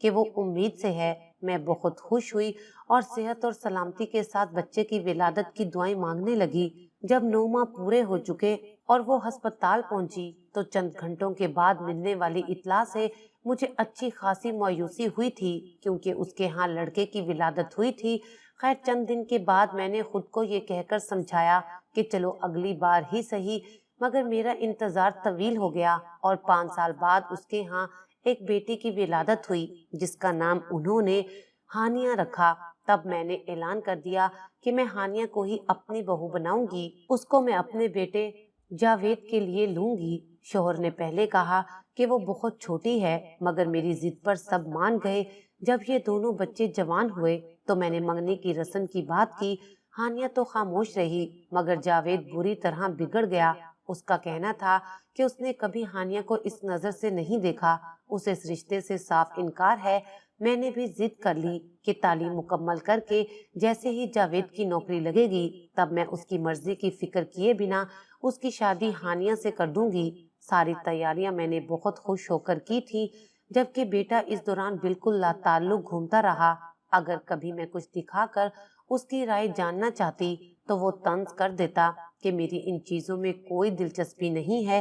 کہ وہ امید سے ہے۔ میں بہت خوش ہوئی اور صحت اور سلامتی کے ساتھ بچے کی ولادت کی دعائیں مانگنے لگی۔ جب 9 ماہ پورے ہو چکے اور وہ ہسپتال پہنچی تو چند گھنٹوں کے بعد ملنے والی اطلاع سے مجھے اچھی خاصی مایوسی ہوئی تھی، کیونکہ اس کے ہاں لڑکے کی ولادت ہوئی تھی۔ خیر چند دن کے بعد میں نے خود کو یہ کہہ کر سمجھایا کہ چلو اگلی بار ہی صحیح، مگر میرا انتظار طویل ہو گیا اور 5 سال بعد اس کے ہاں ایک بیٹی کی ولادت ہوئی، جس کا نام انہوں نے ہانیہ رکھا۔ تب میں نے اعلان کر دیا کہ میں ہانیہ کو ہی اپنی بہو بناؤں گی، اس کو میں اپنے بیٹے جاوید کے لیے لوں گی۔ شوہر نے پہلے کہا کہ وہ بہت چھوٹی ہے، مگر میری ضد پر سب مان گئے۔ جب یہ دونوں بچے جوان ہوئے تو میں نے منگنی کی رسم کی بات کی۔ ہانیہ تو خاموش رہی، مگر جاوید بری طرح بگڑ گیا۔ اس کا کہنا تھا کہ اس نے کبھی ہانیہ کو اس نظر سے نہیں دیکھا، اسے اس رشتے سے صاف انکار ہے۔ میں نے بھی ضد کر لی کہ تعلیم مکمل کر کے جیسے ہی جاوید کی نوکری لگے گی تب میں اس کی مرضی کی فکر کیے بنا اس کی شادی ہانیہ سے کر دوں گی۔ ساری تیاریاں میں نے بہت خوش ہو کر کی تھی، جبکہ بیٹا اس دوران بالکل لا تعلق گھومتا رہا۔ اگر کبھی میں کچھ دکھا کر اس کی رائے جاننا چاہتی تو وہ طنز کر دیتا کہ میری ان چیزوں میں کوئی دلچسپی نہیں ہے۔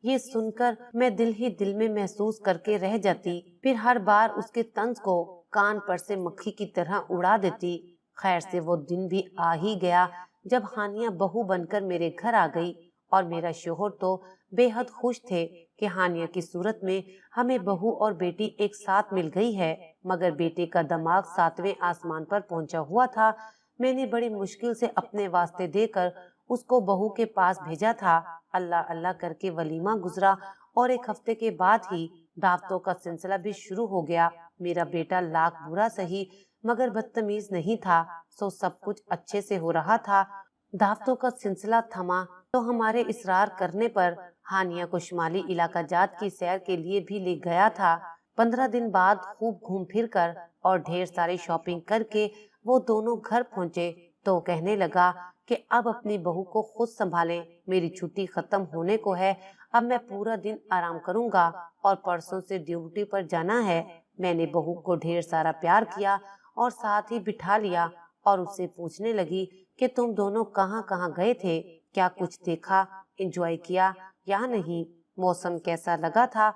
یہ سن کر میں دل میں محسوس کر کے رہ جاتی، پھر ہر بار اس کے طنز کو کان پر سے مکھی کی طرح اڑا دیتی۔ خیر سے وہ دن بھی آ ہی گیا جب ہانیہ بہو بن کر میرے گھر آ گئی، اور میرا شوہر تو بے حد خوش تھے کہ ہانیہ کی صورت میں ہمیں بہو اور بیٹی ایک ساتھ مل گئی ہے، مگر بیٹے کا دماغ 7ویں آسمان پر پہنچا ہوا تھا۔ میں نے بڑی مشکل سے اپنے واسطے دے کر اس کو بہو کے پاس بھیجا تھا۔ اللہ اللہ کر کے ولیمہ گزرا اور 1 ہفتے کے بعد ہی دعوتوں کا سلسلہ بھی شروع ہو گیا۔ میرا بیٹا لاکھ برا سہی مگر بدتمیز نہیں تھا، سو سب کچھ اچھے سے ہو رہا تھا۔ دعوتوں کا سلسلہ تھما تو ہمارے اصرار کرنے پر ہانیہ کو شمالی علاقہ جات کی سیر کے لیے بھی لے گیا تھا۔ 15 دن بعد خوب گھوم پھر کر اور ڈھیر ساری شاپنگ کر کے وہ دونوں گھر پہنچے تو کہنے لگا کہ اب اپنی بہو کو خود سنبھالیں، میری چھٹی ختم ہونے کو ہے، اب میں پورا دن آرام کروں گا اور پرسوں سے ڈیوٹی پر جانا ہے۔ میں نے بہو کو ڈھیر سارا پیار کیا اور ساتھ ہی بٹھا لیا اور اس سے پوچھنے لگی کہ تم دونوں کہاں کہاں گئے تھے، کیا کچھ دیکھا، انجوائے کیا یا نہیں، موسم کیسا لگا تھا۔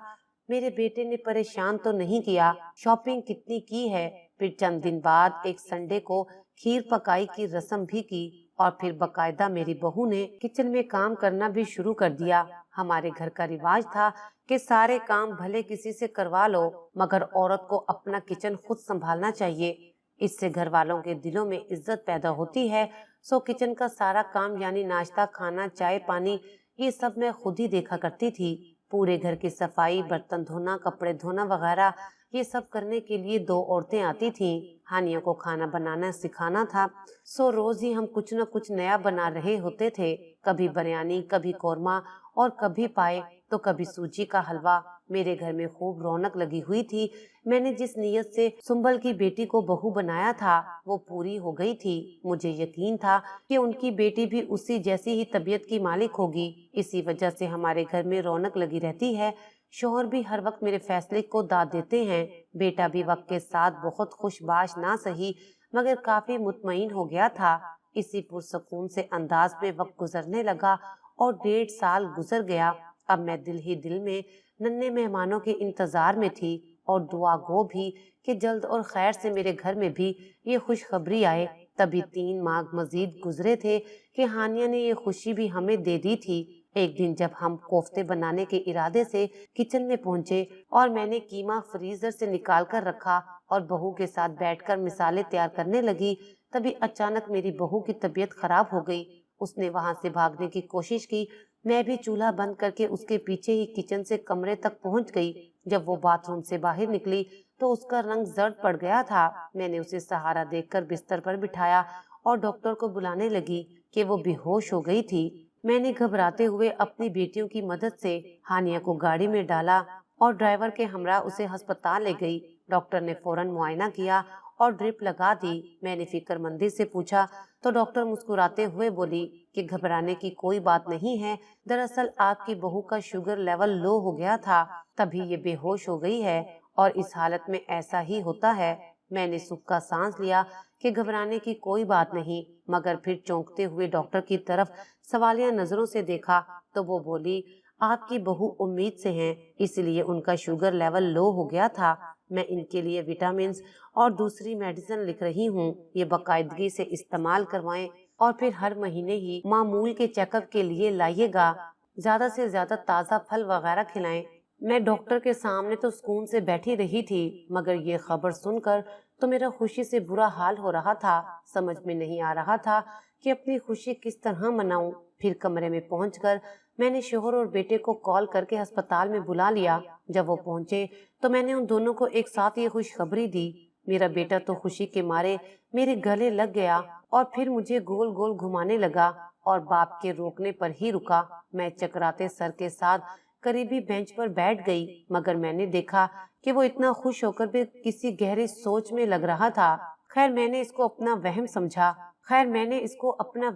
میرے بیٹے نے پریشان تو نہیں کیا، شاپنگ کتنی کی ہے۔ پھر چند دن بعد ایک سنڈے کو کھیر پکائی کی رسم بھی کی اور پھر باقاعدہ میری بہو نے کچن میں کام کرنا بھی شروع کر دیا۔ ہمارے گھر کا رواج تھا کہ سارے کام بھلے کسی سے کروا لو، مگر عورت کو اپنا کچن خود سنبھالنا چاہیے، اس سے گھر والوں کے دلوں میں عزت پیدا ہوتی ہے۔ سو کچن کا سارا کام یعنی ناشتہ، کھانا، چائے، پانی، یہ سب میں خود ہی دیکھا کرتی تھی۔ پورے گھر کی صفائی، برتن دھونا، کپڑے دھونا وغیرہ یہ سب کرنے کے لیے 2 عورتیں آتی تھیں۔ ہانیہ کو کھانا بنانا سکھانا تھا، سو روز ہی ہم کچھ نہ کچھ نیا بنا رہے ہوتے تھے، کبھی بریانی، کبھی قورمہ اور کبھی پائے تو کبھی سوجی کا حلوہ۔ میرے گھر میں خوب رونق لگی ہوئی تھی۔ میں نے جس نیت سے سنبل کی بیٹی کو بہو بنایا تھا وہ پوری ہو گئی تھی۔ مجھے یقین تھا کہ ان کی بیٹی بھی اسی جیسی ہی طبیعت کی مالک ہوگی، اسی وجہ سے ہمارے گھر میں رونق لگی رہتی ہے۔ شوہر بھی ہر وقت میرے فیصلے کو داد دیتے ہیں۔ بیٹا بھی وقت کے ساتھ بہت خوش باش نہ سہی مگر کافی مطمئن ہو گیا تھا۔ اسی پرسکون سے انداز میں وقت گزرنے لگا اور 1.5 سال گزر گیا۔ اب میں دل ہی دل میں ننھے مہمانوں کے انتظار میں تھی اور دعا گو بھی کہ جلد اور خیر سے میرے گھر میں بھی یہ خوشخبری آئے۔ تبھی 3 ماہ مزید گزرے تھے کہ ہانیہ نے یہ خوشی بھی ہمیں دے دی تھی۔ ایک دن جب ہم کوفتے بنانے کے ارادے سے کچن میں پہنچے اور میں نے قیمہ فریزر سے نکال کر رکھا اور بہو کے ساتھ بیٹھ کر مثالیں تیار کرنے لگی، تبھی اچانک میری بہو کی طبیعت خراب ہو گئی۔ اس نے وہاں سے بھاگنے کی کوشش کی، میں بھی چولہا بند کر کے اس کے پیچھے ہی کچن سے کمرے تک پہنچ گئی۔ جب وہ باتھ روم سے باہر نکلی تو اس کا رنگ زرد پڑ گیا تھا۔ میں نے اسے سہارا دیکھ کر بستر پر بٹھایا اور ڈاکٹر کو بلانے لگی کہ وہ بے ہوش ہو گئی تھی۔ میں نے گھبراتے ہوئے اپنی بیٹیوں کی مدد سے ہانیہ کو گاڑی میں ڈالا اور ڈرائیور کے ہمراہ اسے ہسپتال لے گئی۔ ڈاکٹر نے فوراً معائنہ کیا اور ڈرپ لگا دی۔ میں نے فکر مندی سے پوچھا تو ڈاکٹر مسکراتے ہوئے بولی کہ گھبرانے کی کوئی بات نہیں ہے، دراصل آپ کی بہو کا شوگر لیول لو ہو گیا تھا، تبھی یہ بے ہوش ہو گئی ہے اور اس حالت میں ایسا ہی ہوتا ہے۔ میں نے سکھ کا سانس لیا کہ گھبرانے کی کوئی بات نہیں، مگر پھر چونکتے ہوئے ڈاکٹر کی طرف سوالیہ نظروں سے دیکھا تو وہ بولی، آپ کی بہو امید سے ہیں، اس لیے ان کا شوگر لیول لو ہو گیا تھا۔ میں ان کے لیے وٹامنز اور دوسری میڈیسن لکھ رہی ہوں، یہ باقاعدگی سے استعمال کروائیں اور پھر ہر مہینے ہی معمول کے چیک اپ کے لیے لائیے گا۔ زیادہ سے زیادہ تازہ پھل وغیرہ کھلائیں۔ میں ڈاکٹر کے سامنے تو سکون سے بیٹھی رہی تھی، مگر یہ خبر سن کر تو میرا خوشی سے برا حال ہو رہا تھا۔ سمجھ میں نہیں آ رہا تھا کہ اپنی خوشی کس طرح مناؤں۔ پھر کمرے میں پہنچ کر میں نے شوہر اور بیٹے کو کال کر کے ہسپتال میں بلا لیا۔ جب وہ پہنچے تو میں نے ان دونوں کو ایک ساتھ یہ خوشخبری دی۔ میرا بیٹا تو خوشی کے مارے میرے گلے لگ گیا اور پھر مجھے گول گول گھمانے لگا اور باپ کے روکنے پر ہی رکا۔ میں چکراتے سر کے ساتھ قریبی بینچ پر بیٹھ گئی، مگر میں نے دیکھا کہ وہ اتنا خوش ہو کر بھی کسی گہری سوچ میں لگ رہا تھا۔ خیر میں نے اس کو اپنا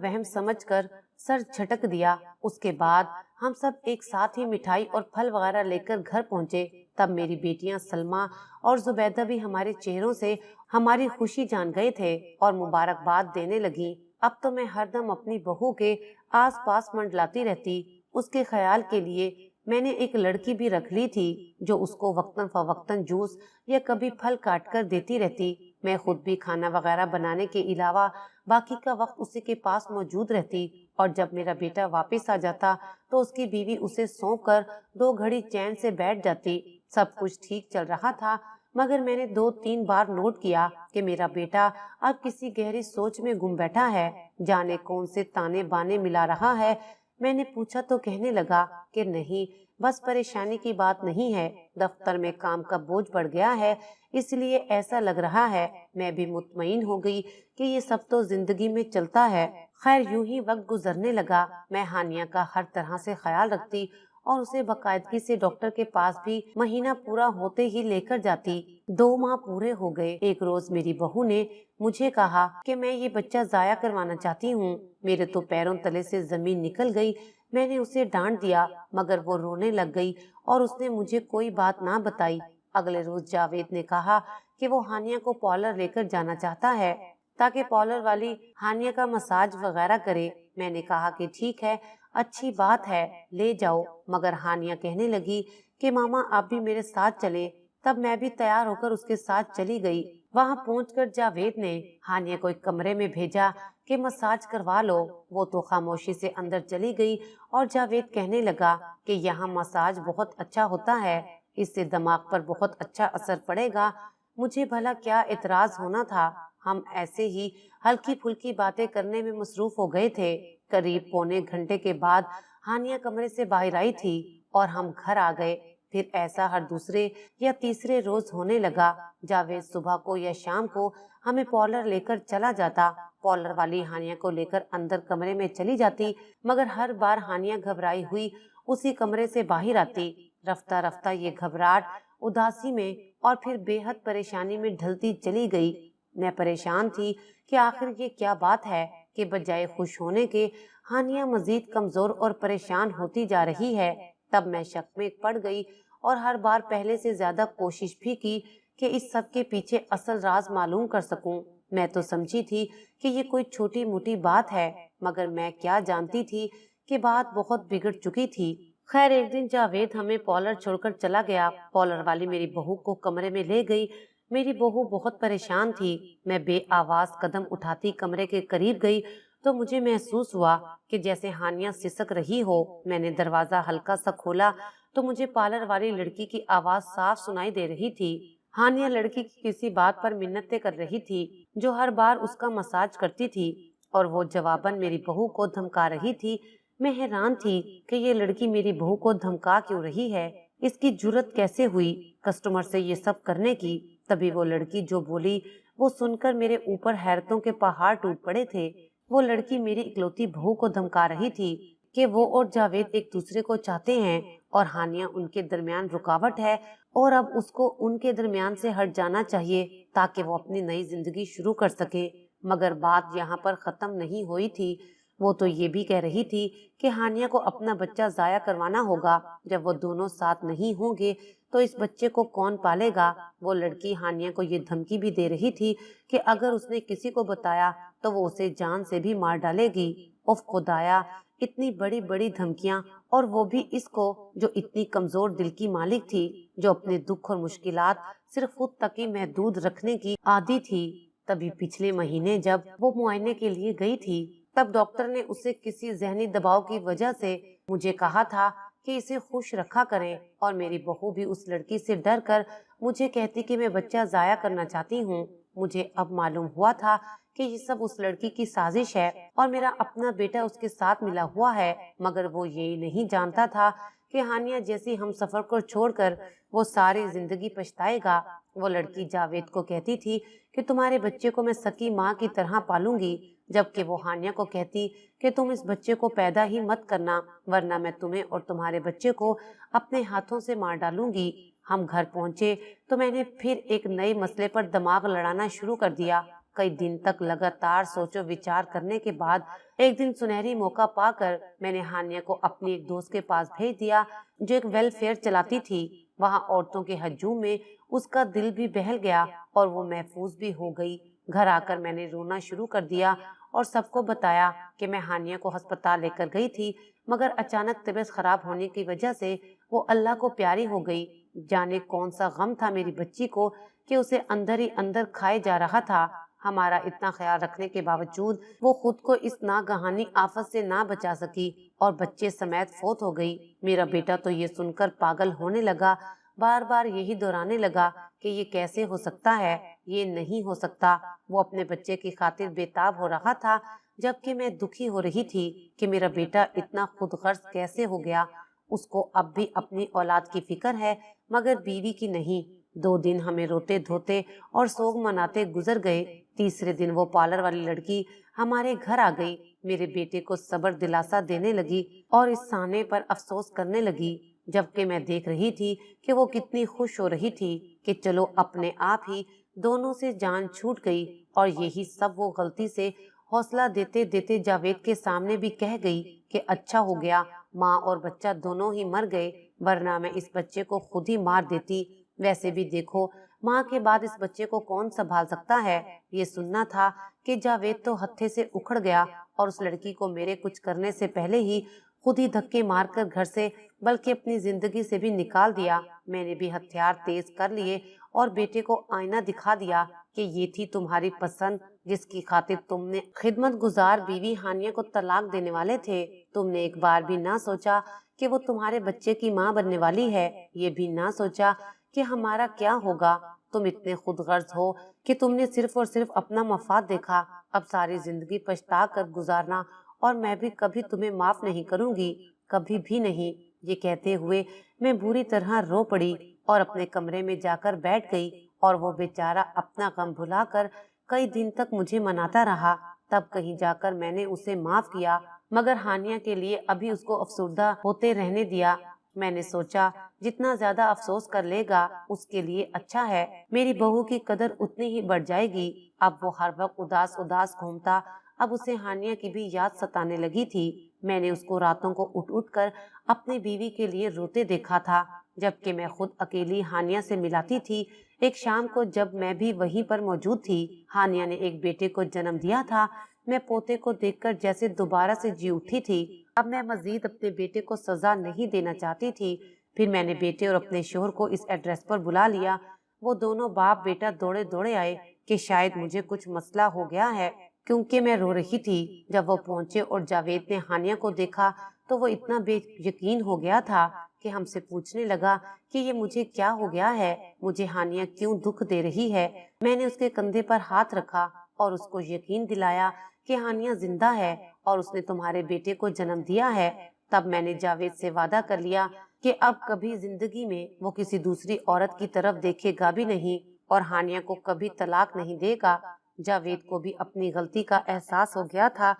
وہم سمجھ کر سر جھٹک دیا۔ اس کے بعد ہم سب ایک ساتھ ہی مٹھائی اور پھل وغیرہ لے کر گھر پہنچے۔ تب میری بیٹیاں سلمیٰ اور زبیدہ بھی ہمارے چہروں سے ہماری خوشی جان گئے تھے اور مبارکباد دینے لگی۔ اب تو میں ہر دم اپنی بہو کے آس پاس منڈلاتی رہتی۔ اس کے خیال کے لیے میں نے ایک لڑکی بھی رکھ لی تھی جو اس کو وقتاً فوقتاً جوس یا کبھی پھل کاٹ کر دیتی رہتی۔ میں خود بھی کھانا وغیرہ بنانے کے علاوہ باقی کا وقت اسی کے پاس موجود رہتی، اور جب میرا بیٹا واپس آ جاتا تو اس کی بیوی اسے سونپ کر 2 گھڑی چین سے بیٹھ جاتی۔ سب کچھ ٹھیک چل رہا تھا، مگر میں نے 2-3 بار نوٹ کیا کہ میرا بیٹا اب کسی گہری سوچ میں گم بیٹھا ہے، جانے کون سے تانے بانے ملا رہا ہے۔ میں نے پوچھا تو کہنے لگا کہ نہیں، بس پریشانی کی بات نہیں ہے، دفتر میں کام کا بوجھ بڑھ گیا ہے، اس لیے ایسا لگ رہا ہے۔ میں بھی مطمئن ہو گئی کہ یہ سب تو زندگی میں چلتا ہے۔ خیر یوں ہی وقت گزرنے لگا۔ میں ہانیہ کا ہر طرح سے خیال رکھتی اور اسے باقاعدگی سے ڈاکٹر کے پاس بھی مہینہ پورا ہوتے ہی لے کر جاتی۔ 2 ماہ پورے ہو گئے۔ ایک روز میری بہو نے مجھے کہا کہ میں یہ بچہ ضائع کروانا چاہتی ہوں۔ میرے تو پیروں تلے سے زمین نکل گئی۔ میں نے اسے ڈانٹ دیا، مگر وہ رونے لگ گئی اور اس نے مجھے کوئی بات نہ بتائی۔ اگلے روز جاوید نے کہا کہ وہ ہانیہ کو پارلر لے کر جانا چاہتا ہے تاکہ پارلر والی ہانیہ کا مساج وغیرہ کرے۔ میں نے کہا کہ ٹھیک ہے، اچھی بات ہے، لے جاؤ، مگر ہانیہ کہنے لگی کہ ماما آپ بھی میرے ساتھ چلیں۔ تب میں بھی تیار ہو کر اس کے ساتھ چلی گئی۔ وہاں پہنچ کر جاوید نے ہانیہ کو ایک کمرے میں بھیجا کہ مساج کروا لو۔ وہ تو خاموشی سے اندر چلی گئی اور جاوید کہنے لگا کہ یہاں مساج بہت اچھا ہوتا ہے، اس سے دماغ پر بہت اچھا اثر پڑے گا۔ مجھے بھلا کیا اعتراض ہونا تھا، ہم ایسے ہی ہلکی پھلکی باتیں کرنے میں مصروف ہو گئے تھے۔ قریب پونے گھنٹے کے بعد ہانیہ کمرے سے باہر آئی تھی اور ہم گھر آ گئے۔ پھر ایسا ہر دوسرے یا تیسرے روز ہونے لگا۔ جاوید صبح کو یا شام کو ہمیں پارلر لے کر چلا جاتا۔ پارلر والی ہانیہ کو لے کر اندر کمرے میں چلی جاتی، مگر ہر بار ہانیہ گھبرائی ہوئی اسی کمرے سے باہر آتی۔ رفتہ رفتہ یہ گھبراہٹ اداسی میں اور پھر بے حد پریشانی میں ڈھلتی چلی گئی۔ میں پریشان تھی کہ آخر یہ کیا بات ہے کہ بجائے خوش ہونے کے ہانیہ مزید کمزور اور پریشان ہوتی جا رہی ہے۔ تب میں شک میں پڑ گئی اور ہر بار پہلے سے زیادہ کوشش بھی کی کہ اس سب کے پیچھے اصل راز معلوم کر سکوں۔ میں تو سمجھی تھی کہ یہ کوئی چھوٹی موٹی بات ہے، مگر میں کیا جانتی تھی کہ بات بہت بگڑ چکی تھی۔ خیر ایک دن جاوید ہمیں پارلر چھوڑ کر چلا گیا۔ پارلر والی میری بہو کو کمرے میں لے گئی۔ میری بہو بہت پریشان تھی۔ میں بے آواز قدم اٹھاتی کمرے کے قریب گئی تو مجھے محسوس ہوا کہ جیسے ہانیہ سسک رہی ہو۔ میں نے دروازہ ہلکا سا کھولا تو مجھے پارلر والی لڑکی کی آواز صاف سنائی دے رہی تھی۔ ہانیہ لڑکی کی کسی بات پر منتیں کر رہی تھی جو ہر بار اس کا مساج کرتی تھی، اور وہ جواباً میری بہو کو دھمکا رہی تھی۔ میں حیران تھی کہ یہ لڑکی میری بہو کو دھمکا کیوں رہی ہے، اس کی جرت کیسے ہوئی کسٹمر سے یہ سب کرنے کی۔ تبھی وہ لڑکی جو بولی وہ سن کر میرے اوپر حیرتوں کے پہاڑ ٹوٹ پڑے تھے۔ وہ لڑکی میری اکلوتی بہو کو دھمکا رہی تھی کہ وہ اور جاوید ایک دوسرے کو چاہتے ہیں اور ہانیہ ان کے درمیان رکاوٹ ہے، اور اب اس کو ان کے درمیان سے ہٹ جانا چاہیے تاکہ وہ اپنی نئی زندگی شروع کر سکے۔ مگر بات یہاں پر ختم نہیں ہوئی تھی۔ وہ تو یہ بھی کہہ رہی تھی کہ ہانیہ کو اپنا بچہ ضائع کروانا ہوگا۔ جب وہ دونوں ساتھ نہیں ہوں گے تو اس بچے کو کون پالے گا؟ وہ لڑکی ہانیہ کو یہ دھمکی بھی دے رہی تھی کہ اگر اس نے کسی کو بتایا تو وہ اسے جان سے بھی مار ڈالے گی۔ اف خدایا، اتنی بڑی بڑی دھمکیاں، اور وہ بھی اس کو جو اتنی کمزور دل کی مالک تھی، جو اپنے دکھ اور مشکلات صرف خود تک ہی محدود رکھنے کی عادی تھی۔ تبھی پچھلے مہینے جب وہ معائنے کے لیے گئی تھی، تب ڈاکٹر نے اسے کسی ذہنی دباؤ کی وجہ سے مجھے کہا تھا کہ اسے خوش رکھا کریں، اور میری بہو بھی اس لڑکی سے ڈر کر مجھے کہتی کہ میں بچہ ضائع کرنا چاہتی ہوں۔ مجھے اب معلوم ہوا تھا کہ یہ سب اس لڑکی کی سازش ہے اور میرا اپنا بیٹا اس کے ساتھ ملا ہوا ہے، مگر وہ یہ نہیں جانتا تھا کہ ہانیہ جیسی ہم سفر کو چھوڑ کر وہ ساری زندگی پچھتائے گا۔ وہ لڑکی جاوید کو کہتی تھی کہ تمہارے بچے کو میں سکی ماں کی طرح پالوں گی، جبکہ وہ ہانیہ کو کہتی کہ تم اس بچے کو پیدا ہی مت کرنا، ورنہ میں تمہیں اور تمہارے بچے کو اپنے ہاتھوں سے مار ڈالوں گی۔ ہم گھر پہنچے تو میں نے پھر ایک نئے مسئلے پر دماغ لڑانا شروع کر دیا۔ کئی دن تک لگاتار سوچ و وچار کرنے کے بعد ایک دن سنہری موقع پا کر میں نے ہانیہ کو اپنی ایک دوست کے پاس بھیج دیا جو ایک ویلفیئر چلاتی تھی۔ وہاں عورتوں کے ہجوم میں اس کا دل بھی بہل گیا اور وہ محفوظ بھی ہو گئی۔ گھر آ کر میں نے رونا شروع کر دیا اور سب کو بتایا کہ میں ہانیہ کو ہسپتال لے کر گئی تھی، مگر اچانک طبیعت خراب ہونے کی وجہ سے وہ اللہ کو پیاری ہو گئی۔ جانے کون سا غم تھا میری بچی کو کہ اسے اندر ہی اندر کھائے جا رہا تھا۔ ہمارا اتنا خیال رکھنے کے باوجود وہ خود کو اس ناگہانی آفت سے نہ بچا سکی اور بچے سمیت فوت ہو گئی۔ میرا بیٹا تو یہ سن کر پاگل ہونے لگا، بار بار یہی دہرانے لگا کہ یہ کیسے ہو سکتا ہے، یہ نہیں ہو سکتا۔ وہ اپنے بچے کی خاطر بےتاب ہو رہا تھا، جبکہ میں دکھی ہو رہی تھی کہ میرا بیٹا اتنا خود غرض کیسے ہو گیا۔ اس کو اب بھی اپنی اولاد کی فکر ہے، مگر بیوی کی نہیں۔ 2 دن ہمیں روتے دھوتے اور سوگ مناتے گزر گئے۔ تیسرے دن وہ پارلر والی لڑکی ہمارے گھر آ گئی، میرے بیٹے کو صبر دلاسا دینے لگی اور اس سانے پر افسوس کرنے لگی، جبکہ میں دیکھ رہی تھی کہ وہ کتنی خوش ہو رہی تھی کہ چلو اپنے آپ ہی دونوں سے جان چھوٹ گئی۔ اور یہی سب وہ غلطی سے حوصلہ دیتے دیتے جاوید کے سامنے بھی کہہ گئی کہ اچھا ہو گیا ماں اور بچہ دونوں ہی مر گئے، ورنہ میں اس بچے کو خود ہی مار دیتی۔ ویسے بھی دیکھو، ماں کے بعد اس بچے کو کون سنبھال سکتا ہے؟ یہ سننا تھا کہ جاوید تو ہتھے سے اکھڑ گیا اور اس لڑکی کو میرے کچھ کرنے سے پہلے ہی خود ہی دھکے مار کر گھر سے بلکہ اپنی زندگی سے بھی نکال دیا۔ میں نے بھی ہتھیار تیز کر لیے اور بیٹے کو آئینہ دکھا دیا کہ یہ تھی تمہاری پسند جس کی خاطر تم نے خدمت گزار بیوی ہانیہ کو طلاق دینے والے تھے۔ تم نے ایک بار بھی نہ سوچا کہ وہ تمہارے بچے کی ماں بننے والی ہے، یہ بھی نہ سوچا کہ ہمارا کیا ہوگا۔ تم اتنے خود غرض ہو کہ تم نے صرف اور صرف اپنا مفاد دیکھا۔ اب ساری زندگی پچھتا کر گزارنا، اور میں بھی کبھی تمہیں معاف نہیں کروں گی، کبھی بھی نہیں۔ یہ کہتے ہوئے میں بری طرح رو پڑی اور اپنے کمرے میں جا کر بیٹھ گئی، اور وہ بیچارہ اپنا غم بھلا کر کئی دن تک مجھے مناتا رہا۔ تب کہیں جا کر میں نے اسے معاف کیا، مگر ہانیہ کے لیے ابھی اس کو افسردہ ہوتے رہنے دیا۔ میں نے سوچا جتنا زیادہ افسوس کر لے گا اس کے لیے اچھا ہے، میری بہو کی قدر اتنی ہی بڑھ جائے گی۔ اب وہ ہر وقت اداس اداس گھومتا، اب اسے ہانیہ کی بھی یاد ستانے لگی تھی۔ میں نے اس کو راتوں کو اٹھ اٹھ کر اپنی بیوی کے لیے روتے دیکھا تھا، جبکہ میں خود اکیلی ہانیہ سے ملاتی تھی۔ ایک شام کو جب میں بھی وہیں پر موجود تھی، ہانیہ نے ایک بیٹے کو جنم دیا تھا۔ میں پوتے کو دیکھ کر جیسے دوبارہ سے جی اٹھی تھی۔ اب میں مزید اپنے بیٹے کو سزا نہیں دینا چاہتی تھی۔ پھر میں نے بیٹے اور اپنے شوہر کو اس ایڈریس پر بلا لیا۔ وہ دونوں باپ بیٹا دوڑے دوڑے آئے کہ شاید مجھے کچھ مسئلہ ہو گیا ہے، کیونکہ میں رو رہی تھی۔ جب وہ پہنچے اور جاوید نے ہانیہ کو دیکھا تو وہ اتنا بے یقین ہو گیا تھا کہ ہم سے پوچھنے لگا کہ یہ مجھے کیا ہو گیا ہے، مجھے ہانیہ کیوں دکھ دے رہی ہے۔ میں نے اس کے کندھے پر ہاتھ رکھا اور اس کو یقین دلایا کہ ہانیہ زندہ ہے اور اس نے تمہارے بیٹے کو جنم دیا ہے۔ تب میں نے جاوید سے وعدہ کر لیا کہ اب کبھی زندگی میں وہ کسی دوسری عورت کی طرف دیکھے گا بھی نہیں اور ہانیہ کو کبھی طلاق نہیں دے گا۔ جاوید کو بھی اپنی غلطی کا احساس ہو گیا تھا۔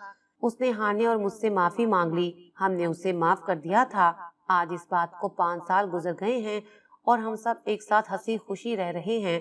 اس نے ہانیہ اور مجھ سے معافی مانگ لی، ہم نے اسے معاف کر دیا تھا۔ آج اس بات کو 5 سال گزر گئے ہیں اور ہم سب ایک ساتھ ہنسی خوشی رہ رہے ہیں۔